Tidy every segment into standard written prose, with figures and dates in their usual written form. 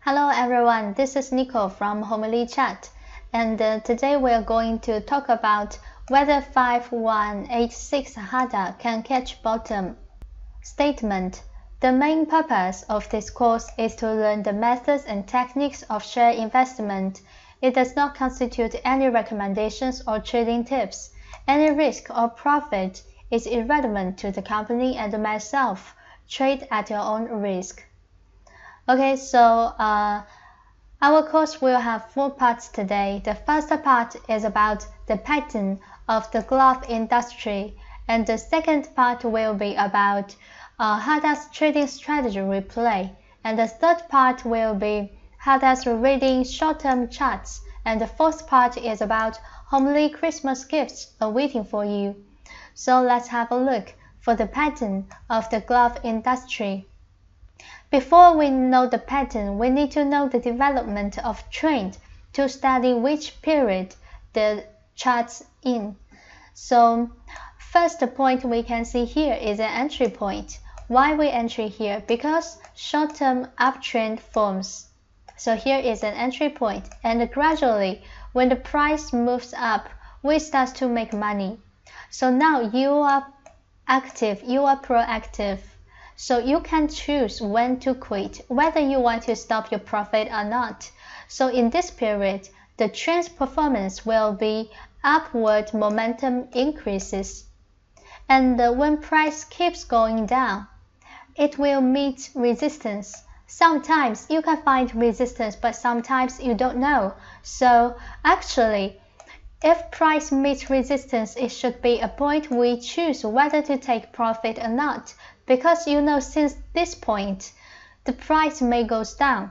Hello everyone, this is Nico from Homely Chat, and today we are going to talk about whether 5186 HARTA can catch bottom. Statement: the main purpose of this course is to learn the methods and techniques of share investment. It does not constitute any recommendations or trading tips. Any risk or profit is irrelevant to the company and myself. Trade at your own risk. Okay, so our course will have 4 parts today. The first part is about the pattern of the glove industry, and the second part will be about HARTA's trading strategy replay, and the third part will be HARTA's reading short-term charts, and the fourth part is about homely Christmas gifts awaiting for you. So let's have a look for the pattern of the glove industry. Before we know the pattern, we need to know the development of trend to study which period the chart's in. So first point we can see here is an entry point. Why we enter here? Because short-term uptrend forms. So here is an entry point, and gradually when the price moves up, we start to make money. So now you are active, you are proactive. So you can choose when to quit, whether you want to stop your profit or not. So in this period, the trend's performance will be upward momentum increases. And when price keeps going down, it will meet resistance. Sometimes you can find resistance, but sometimes you don't know. So actually, if price meets resistance, it should be a point we choose whether to take profit or not. Because you know since this point, the price may go down.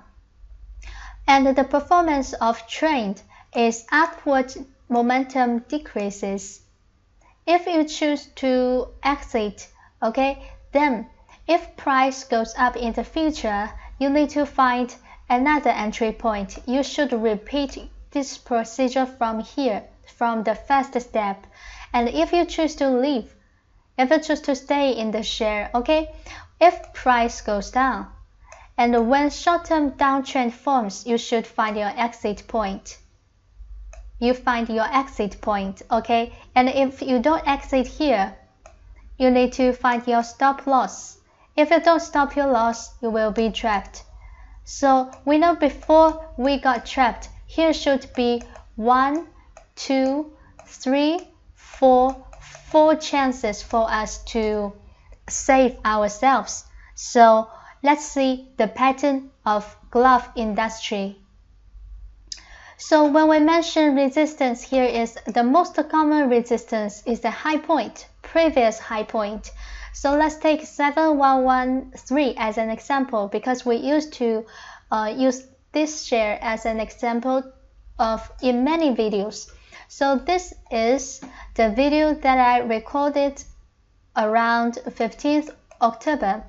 And the performance of trend is upward momentum decreases. If you choose to exit, okay, then if price goes up in the future, you need to find another entry point. You should repeat this procedure from here, from the first step. And if you choose to leave, if you choose to stay in the share, okay, if price goes down, and when short-term downtrend forms, you should find your exit point. You find your exit point, okay, and if you don't exit here, you need to find your stop loss. If you don't stop your loss, you will be trapped. So we know before we got trapped, here should be 1, 2, 3, 4 chances for us to save ourselves. So let's see the pattern of glove industry. So when we mention resistance, here is the most common resistance is the high point, previous high point. So let's take 7113 as an example, because we used to use this share as an example in many videos. So this is the video that I recorded around 15th October.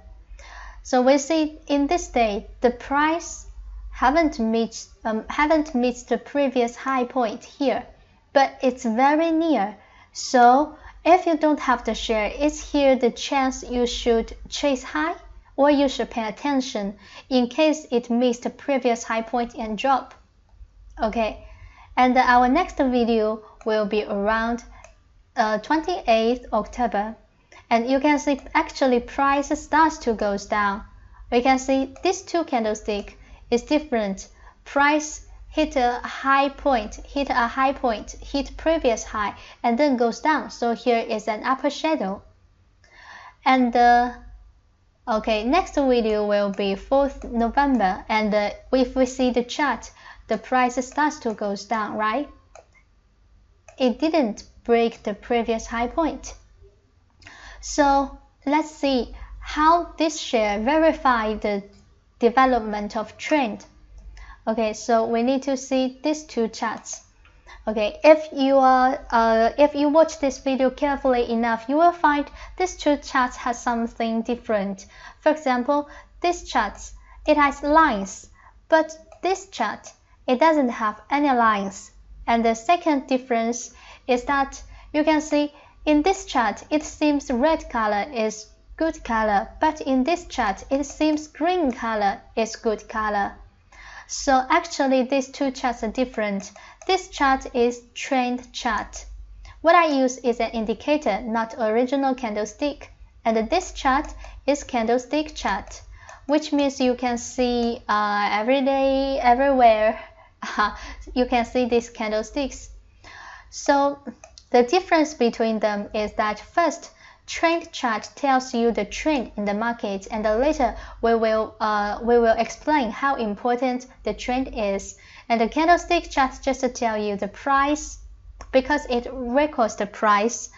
So we see in this day the price haven't meet the previous high point here, but it's very near. So if you don't have the share, is here the chance you should chase high, or you should pay attention in case it meets the previous high point and drop. Okay, and our next video will be around 28th October, and you can see actually price starts to go down. We can see these two candlesticks is different. Price hit a high point, hit previous high, and then goes down. So here is an upper shadow. And okay, next video will be 4th November, and if we see the chart, the price starts to go down, right? It didn't break the previous high point. So let's see how this share verify the development of trend. Okay, so we need to see these two charts. Okay, if you watch this video carefully enough, you will find these two charts has something different. For example, this chart, it has lines, but this chart, it doesn't have any lines. And the second difference is that you can see in this chart, it seems red color is good color, but in this chart, it seems green color is good color. So actually these two charts are different. This chart is trend chart. What I use is an indicator, not original candlestick. And this chart is candlestick chart, which means you can see every day, everywhere. You can see these candlesticks. So the difference between them is that first, trend chart tells you the trend in the market, and later we will explain how important the trend is. And the candlestick chart just to tell you the price, because it records the price.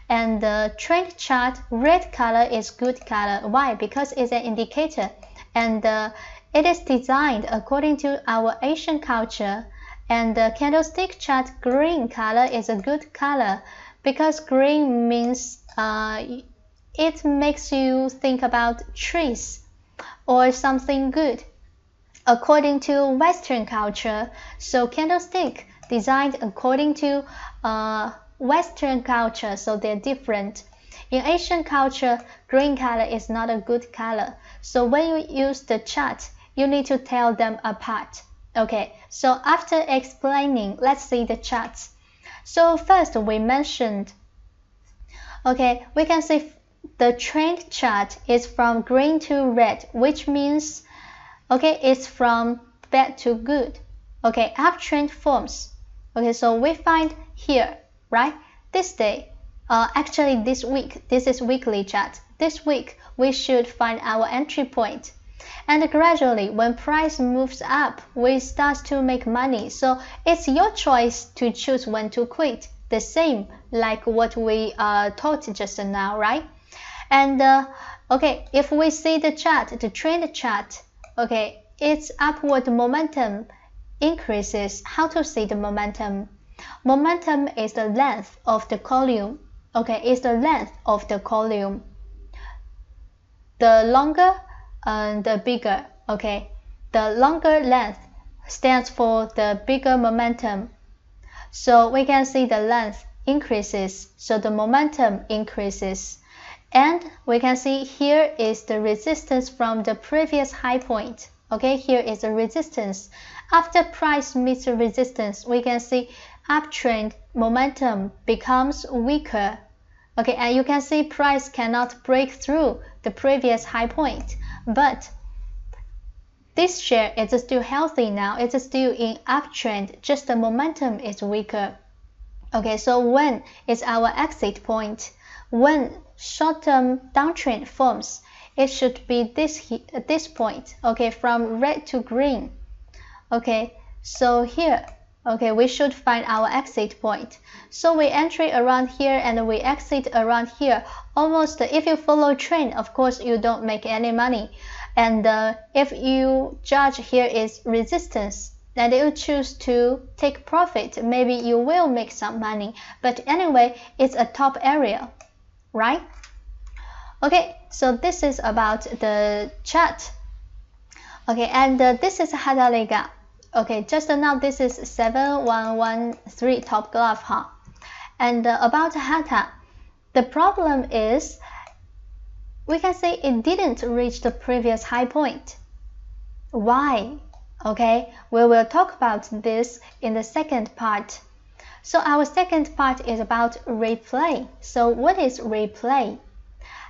And the trend chart, red color is good color. Why? Because it's an indicator, and it is designed according to our Asian culture. And the candlestick chart, green color is a good color, because green means it makes you think about trees or something good according to Western culture. So candlestick designed according to Western culture, so they're different. In Asian culture, green color is not a good color. So when you use the chart, you need to tell them apart. Okay, so after explaining, let's see the charts. So first we mentioned, okay, we can see the trend chart is from green to red, which means, okay, it's from bad to good. Okay, uptrend forms. Okay, so we find here, right? This day, actually this week, this is weekly chart. This week, we should find our entry point. And gradually, when price moves up, we start to make money. So it's your choice to choose when to quit. The same like what we taught just now, right? And okay, if we see the chart, the trend chart, okay, its upward momentum increases. How to see the momentum? Momentum is the length of the column. Okay, it's the length of the column. The longer and the bigger. Okay, the longer length stands for the bigger momentum. So we can see the length increases, so the momentum increases. And we can see here is the resistance from the previous high point. Okay, here is the resistance. After price meets the resistance, we can see uptrend momentum becomes weaker. Okay, and you can see price cannot break through the previous high point. But this share is still healthy now. It's still in uptrend, just the momentum is weaker. Okay, so when is our exit point? When short-term downtrend forms, it should be this point. Okay, from red to green. Okay, so here, okay, we should find our exit point. So we enter around here and we exit around here. Almost, if you follow trend, of course you don't make any money. And if you judge here is resistance, then you choose to take profit, maybe you will make some money. But anyway, it's a top area, right? Okay, so this is about the chart. Okay, and this is HARTA Can. Okay, just now this is 7113 top glove, huh? And about HARTA, the problem is we can say it didn't reach the previous high point. Why? Okay, we will talk about this in the second part. So our second part is about replay. So what is replay?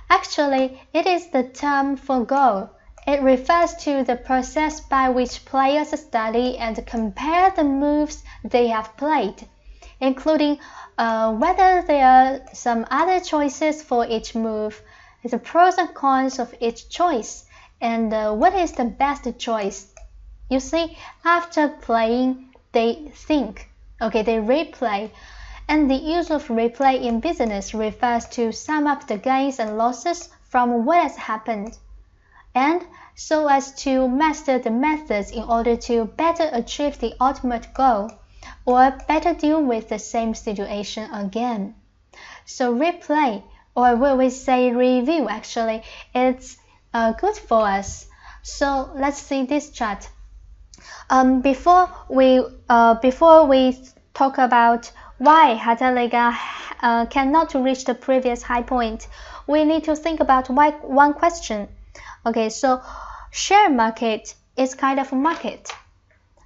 Actually, it is the term for Go. It refers to the process by which players study and compare the moves they have played, including whether there are some other choices for each move, the pros and cons of each choice, and what is the best choice. You see, after playing, they think, okay, they replay. And the use of replay in business refers to sum up the gains and losses from what has happened, and so as to master the methods in order to better achieve the ultimate goal, or better deal with the same situation again. So replay, or when we say review, actually, it's good for us. So let's see this chart. Before we talk about why HARTA Can cannot reach the previous high point, we need to think about one question. Okay, so share market is kind of a market.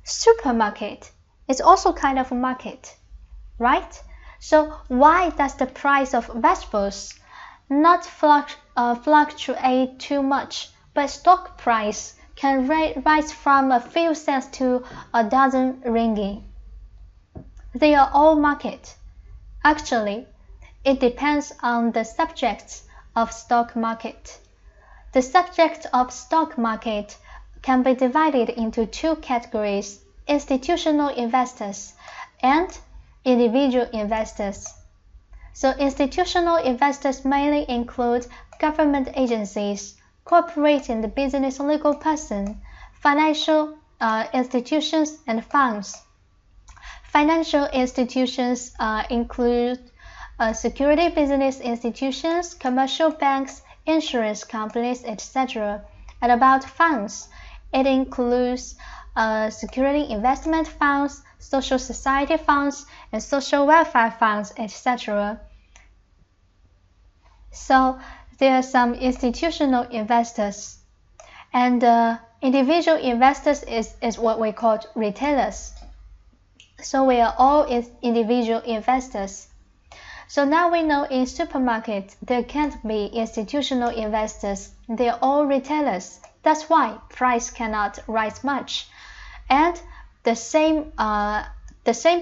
Supermarket is also kind of a market, right? So why does the price of vegetables not fluctuate too much, but stock price can rise from a few cents to a dozen ringgit? They are all market. Actually, it depends on the subjects of stock market. The subject of stock market can be divided into two categories: institutional investors and individual investors. So institutional investors mainly include government agencies, corporate and business legal person, financial institutions and funds. Financial institutions include security business institutions, commercial banks, insurance companies, etc. And about funds, it includes security investment funds, social society funds, and social welfare funds, etc. So there are some institutional investors, and individual investors is what we call retailers. So we are all individual investors. So now we know in supermarkets there can't be institutional investors. They are all retailers. That's why price cannot rise much. And the same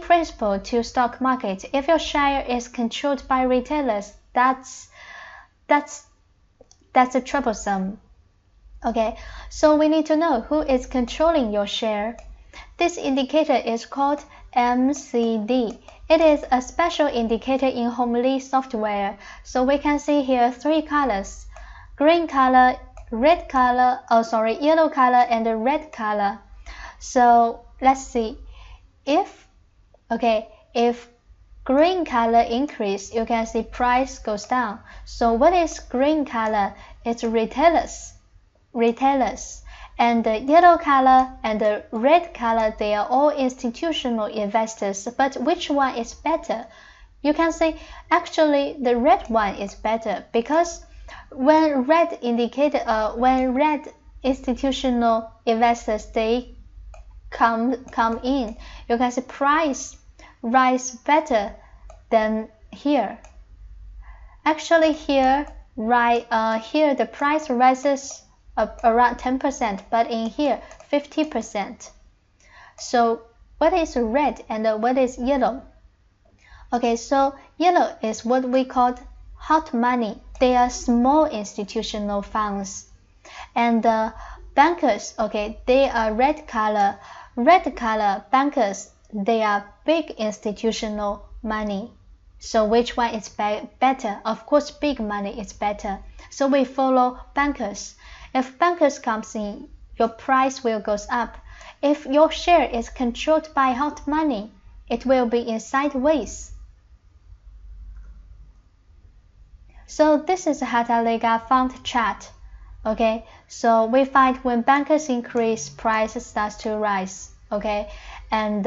principle to stock market. If your share is controlled by retailers, that's a troublesome. Okay, so we need to know who is controlling your share. This indicator is called MCD. It is a special indicator in Homely software. So we can see here three colors: green color, red color, yellow color, and red color. So let's see. If green color increase, you can see price goes down. So what is green color? It's retailers. And the yellow color and the red color, they are all institutional investors. But which one is better? You can say actually the red one is better, because when red institutional investors they come in, you can see price rise better than here. Actually here the price rises around 10%, but in here 50%. So what is red and what is yellow? Okay, so yellow is what we call hot money. They are small institutional funds. And bankers, okay, they are red color. Red color bankers, they are big institutional money. So which one is better? Of course, big money is better. So we follow bankers. If bankers comes in, your price will goes up. If your share is controlled by hot money, it will be in sideways. So this is a HARTA fund chart. Okay, so we find when bankers increase, price starts to rise. Okay, and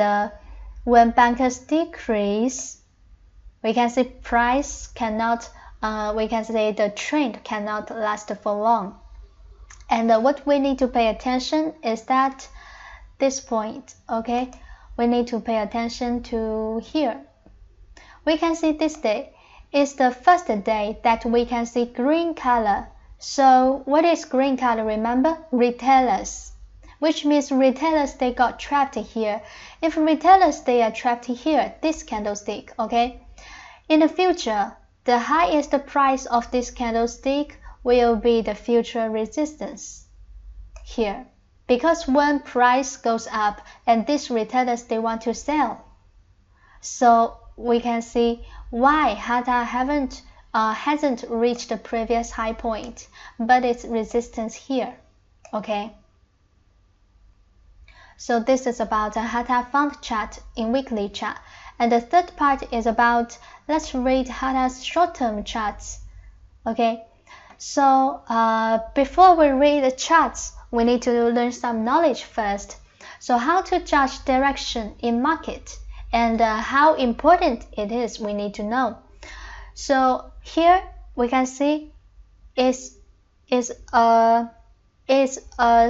when bankers decrease, we can see price cannot. We can say the trend cannot last for long. And what we need to pay attention is that this point. Okay, we need to pay attention to here. We can see this day is the first day that we can see green color. So what is green color? Remember, retailers, which means retailers they got trapped here. If retailers they are trapped here, this candlestick, okay, in the future the highest price of this candlestick will be the future resistance here, because when price goes up and these retailers they want to sell. So we can see why HARTA hasn't reached the previous high point, but its resistance here. Okay, so this is about a HARTA fund chart in weekly chart. And the third part is about, let's read HARTA's short-term charts. Okay, so before we read the charts, we need to learn some knowledge first. So how to judge direction in market and how important it is, we need to know. So here we can see is a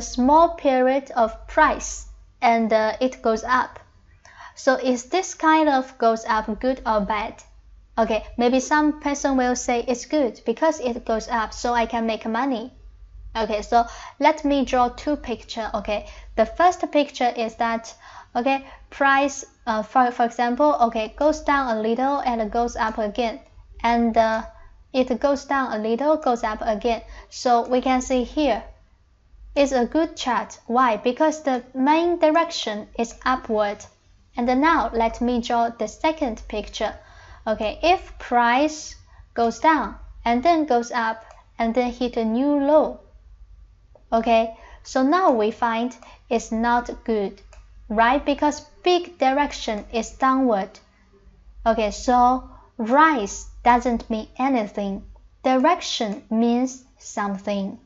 small period of price. and it goes up. So is this kind of goes up good or bad? Okay, maybe some person will say it's good because it goes up, so I can make money. Okay, so let me draw two pictures. Okay, the first picture is that, okay, price for example, okay, goes down a little and goes up again, and it goes down a little, goes up again. So we can see here is a good chart. Why? Because the main direction is upward. And now let me draw the second picture. Okay, if price goes down and then goes up and then hit a new low, okay, so now we find it's not good, right? Because big direction is downward. Okay, so rise doesn't mean anything. Direction means something.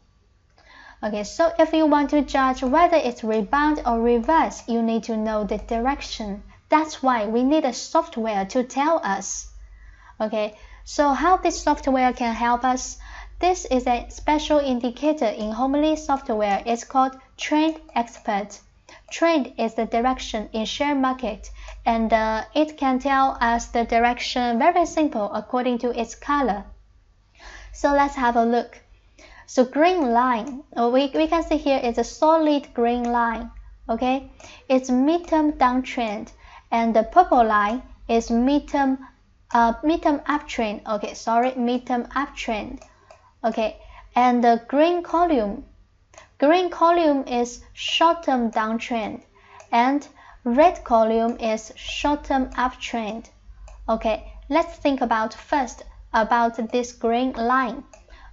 Okay, so if you want to judge whether it's rebound or reverse, you need to know the direction. That's why we need a software to tell us. Okay, so how this software can help us? This is a special indicator in Homely software. It's called Trend Expert. Trend is the direction in share market, and it can tell us the direction very simple according to its color. So let's have a look. So green line, we can see here is a solid green line. Okay, it's midterm downtrend, and the purple line is midterm uptrend. Okay, sorry, midterm uptrend. Okay, and the green column is short-term downtrend, and red column is short-term uptrend. Okay, let's think about first about this green line.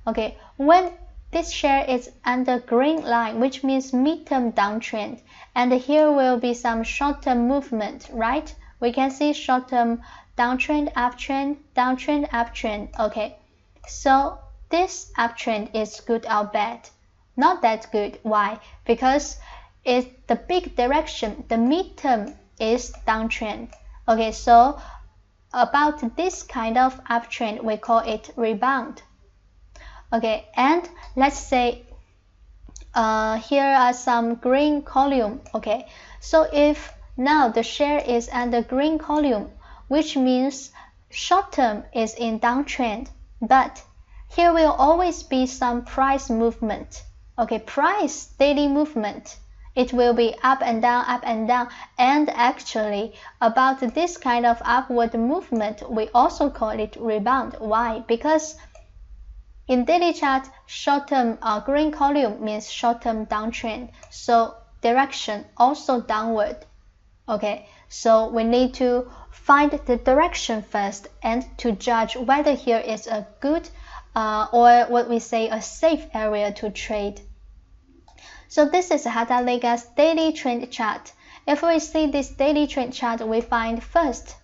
Okay, when this share is under green line, which means midterm downtrend, and here will be some short-term movement, right? We can see short-term downtrend, uptrend, downtrend, uptrend. Okay, so this uptrend is good or bad? Not that good. Why? Because it's the big direction, the midterm is downtrend. Okay, so about this kind of uptrend, we call it rebound. Okay, and let's say here are some green column. Okay, so if now the share is under green column, which means short term is in downtrend, but here will always be some price movement. Okay, price daily movement. It will be up and down, and actually about this kind of upward movement, we also call it rebound. Why? Because in daily chart, short-term green column means short-term downtrend, so direction also downward. Okay, so we need to find the direction first and to judge whether here is a good or what we say a safe area to trade. So this is HARTA Lega's daily trend chart. If we see this daily trend chart, we find first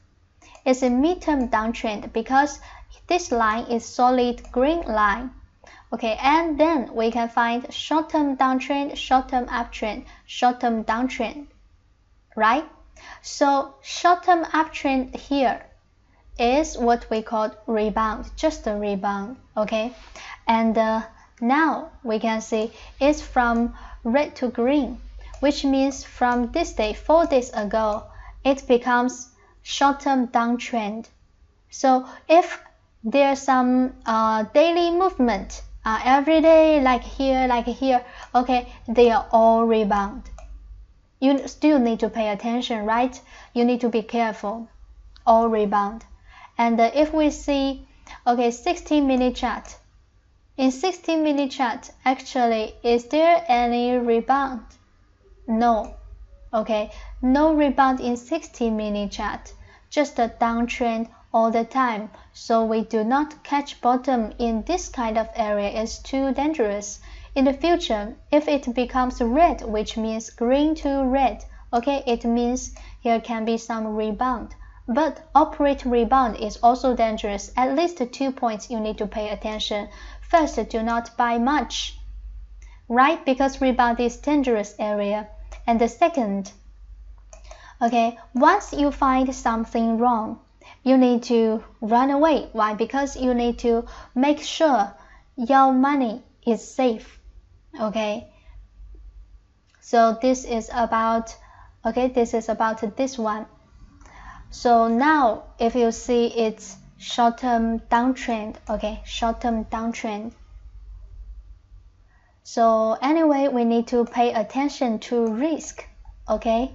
it's a midterm downtrend because this line is solid green line. Okay, and then we can find short-term downtrend, short-term uptrend, short-term downtrend, right? So short-term uptrend here is what we call rebound, just a rebound. Okay, and now we can see it's from red to green, which means from this day 4 days ago it becomes short-term downtrend. So if there's some daily movement every day, like here, okay, they are all rebound. You still need to pay attention, right? You need to be careful. All rebound. And if we see, okay, 16-minute chart. In 16-minute chart, actually, is there any rebound? No. Okay, no rebound in 16-minute chart. Just a downtrend all the time. So we do not catch bottom in this kind of area. It's too dangerous. In the future, if it becomes red, which means green to red, okay, it means here can be some rebound. But operate rebound is also dangerous. At least 2 points you need to pay attention. First, do not buy much, right? Because rebound is dangerous area. And the second, okay, once you find something wrong, you need to run away. Why? Because you need to make sure your money is safe. Okay, so this is about Okay, this is about this one. So now if you see it's short-term downtrend, okay, short-term downtrend. So anyway, we need to pay attention to risk, okay?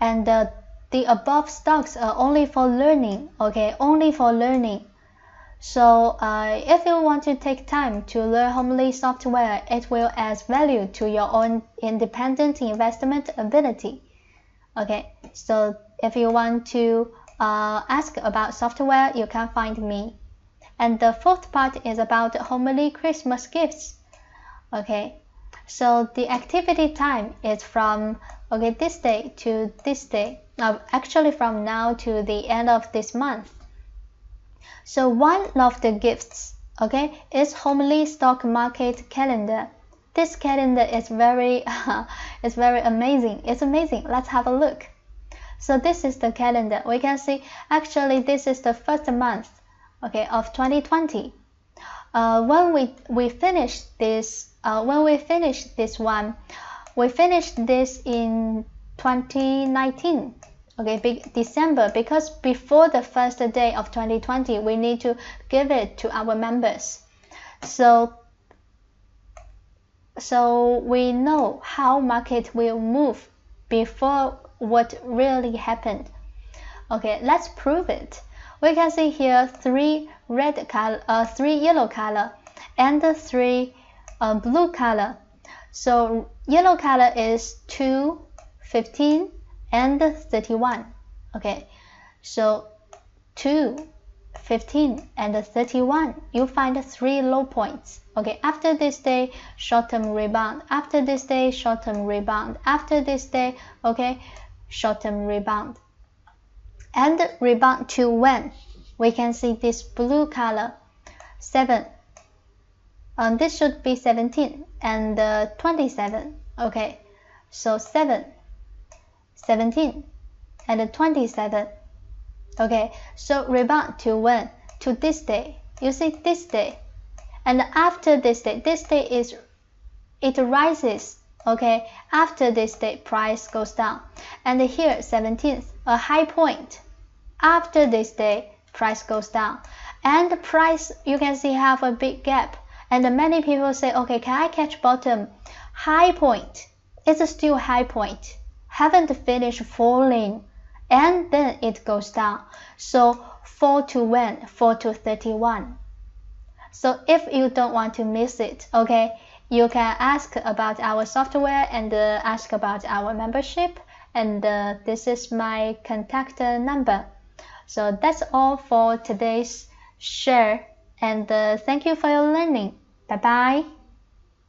And the above stocks are only for learning, okay, only for learning. So if you want to take time to learn Homely software, it will add value to your own independent investment ability. Okay, so if you want to ask about software, you can find me. And the fourth part is about Homely Christmas gifts. Okay, so the activity time is from this day to this day. Actually from now to the end of this month. So one of the gifts, okay, is Homely stock market calendar. This calendar is very it's very amazing. It's amazing. Let's have a look. So this is the calendar. We can see actually this is the first month, okay, of 2020. When we finish this one, we finished this in 2019. Okay, December, because before the first day of 2020, we need to give it to our members. So we know how market will move before what really happened. Okay, let's prove it. We can see here three yellow color and three blue color. So yellow color is 2, 15 and 31. Okay, so 2, 15 and 31, you find three low points. Okay, after this day, short-term rebound. After this day, short-term rebound. After this day, okay, short-term rebound. And rebound to when? We can see this blue color, 7. This should be 17 and 27. Okay, so 7, 17 and 27. Okay, so rebound to when? To this day. You see this day. And after this day it rises. Okay, after this day price goes down. And here 17th, a high point. After this day price goes down. And the price, you can see, have a big gap. And many people say, okay, can I catch bottom? High point. It's still high point. Haven't finished falling. And then it goes down. So fall to when? Fall to 31. So if you don't want to miss it, okay, you can ask about our software and ask about our membership. And this is my contact number. So that's all for today's share. And thank you for your learning. Bye bye.